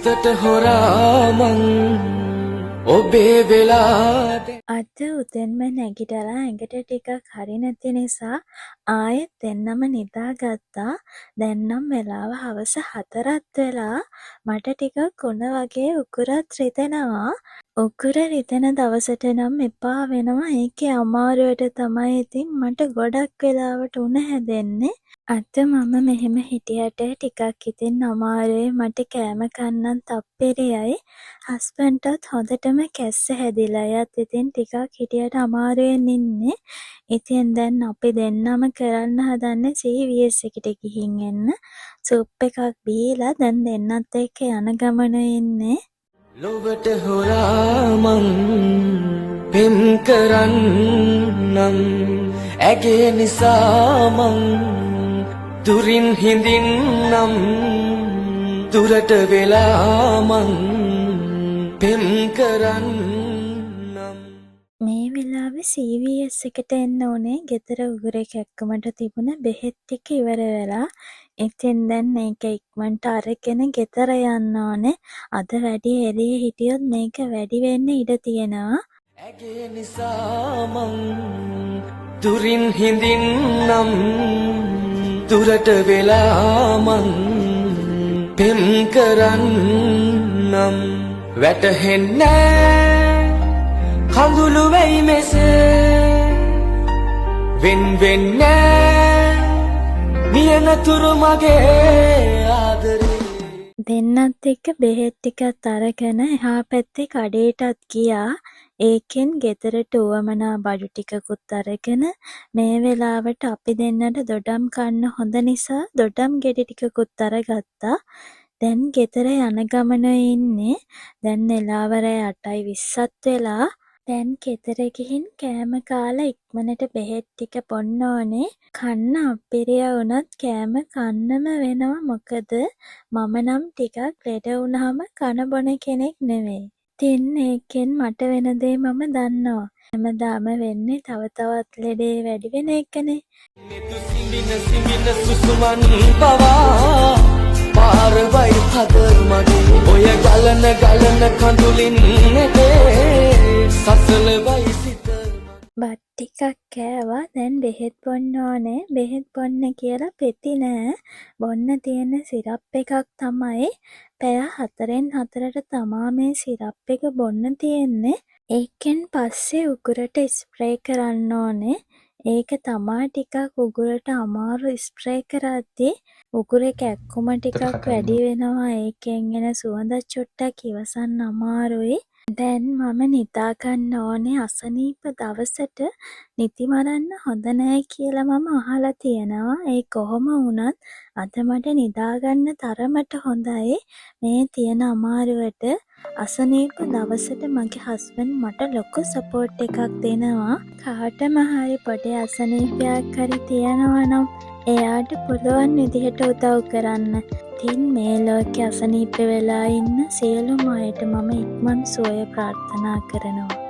සිතට හොරාමන් ඔබේ වෙලාද අද උදෙන්ම නැගිටලා ඇඟට ටිකක් හරි නැති නිසා ආයෙත් දෙන්නම නිදාගත්තා. දැන් නම් වෙලාව හවස 4ත් වෙලා. මට ටිකක් උණ වගේ උකුරත් රිදෙනවා. උකුර රිදෙන දවසට නම් එපා වෙනවා. ඒකේ අමාරුවට තමයි ඉතින් මට ගොඩක් වෙලාවට උණ හැදෙන්නේ. අද මම මෙහෙම හිටියට ටිකක් ඉතින් අමාරුයි. මට කෑම කන්නත් අප්පිරියයි. හස්බන්ඩ්ටත් හොඳටම කැස්ස හැදිලා. එයාත් ඉතින් ටිකක් හිටියට අමාරුවෙන් ඉන්නේ. ඉතින් දැන් අපි දෙන්නම කරන්න හදන්නේ CVS එකට ගිහින් එන්න. සුප් එකක් බීලා දැන් දෙන්නත් එක්ක යන ගමන ඉන්නේ. ලොවට හොරාමන් පෙම් කරන්නම් ඇගේ නිසාමන් දුරින් හිඳින්නම් දුරට වෙලාමන් පෙම් කරන්නම්. මේ වෙලාවේ CVS එකට එන්න ඕනේ. ගෙදර උගුරේ කැක්කමට තිබුණ බෙහෙත් ටික ඉවර වෙලා. ඉතින් දැන් මේක ඉක්මනට අරගෙන ගෙදර යන්න ඕනේ. අද වැඩි එළියේ හිටියොත් මේක වැඩි වෙන්න ඉඩ තියෙනවා. ඇගේ නිසාමන් දුරින් හිඳින්නම් දුරට වෙලාමන් පෙම් කරන්නම්. වැටහෙන්නේ කඳුළු වෙයි මෙසේ වෙන් වෙන්නේ නියනතුරු මගේ ආදරේ. දෙන්නත් එක්ක බෙහෙත් ටිකත් අරගෙන එහා පැත්තේ කඩේටත් ගියා. ඒකෙන් ගෙදරට උවමනා බඩු ටිකකුත් අරගෙන මේ වෙලාවට අපි දෙන්නට දොඩම් කන්න හොඳ නිසා දොඩම් ගෙඩි ටිකකුත් අරගත්තා. දැන් ගෙදර යන ගමන ඉන්නේ. දැන් වෙලාව රෑ 8:20ත් වෙලා. දැන් ගෙදර ගිහින් කෑම කාලා ඉක්මනට බෙහෙත් ටික බොන්න ඕනේ. කන්න අප්පිරිය වුණත් කෑම කන්නම වෙනවා. මොකද මම නම් ටිකක් ලෙඩ වුණාම කන බොන කෙනෙක් නෙවෙයි. ඉතින් ඒකෙන් මට වෙන දේ මම දන්නවා. හැමදාම වෙන්නේ තව තවත් ලෙඩේ වැඩි වෙන එකනේ. මෙතු සිඹින සුසුමන් පවා පාරවයි හදර් මගේ ඔය ගලන කඳුලින් නෙතේ සසලවයි සිත. බත් ටිකක් කෑවා. දැන් බෙහෙත් බොන්න ඕනේ. බෙහෙත් බොන්න කියලා පෙති නෑ. බොන්න තියෙන සිරප් එකක් තමයි. පැය 4න් 4ට තමා මේ සිරප් එක බොන්න තියෙන්නේ. ඒකෙන් පස්සේ උගුරට ස්ප්‍රේ කරන්න ඕනේ. ඒක තමා ටිකක් උගුරට අමාරු ස්ප්‍රේ කරද්දී උගුරේ කැක්කුම ටිකක් වැඩි වෙනවා. ඒකෙන් එන සුවඳ චුට්ටක් ඉවසන්න අමාරුයි. දැන් මම නිදා ගන්න ඕනේ. අසනීප දවසට නිදි මරන්න හොඳ නෑ කියලා මම අහලා තියෙනවා. ඒ කොහොම වුණත් අද මට නිදා ගන්න තරමට හොඳයි. මේ තියෙන අමාරුවට අසනීප දවසට මගේ හස්බන්ඩ් මට ලොකු සපෝට් එකක් දෙනවා. කාටම හරි පොඩි අසනීපයක් හරි තියෙනවා නම් එයාට පුළුවන් විදිහට උදව් කරන්න. ඉතින් මේ ලෝකේ අසනීප වෙලා ඉන්න සියලුම අයට මම ඉක්මන් සුවය ප්‍රාර්ථනා කරනවා.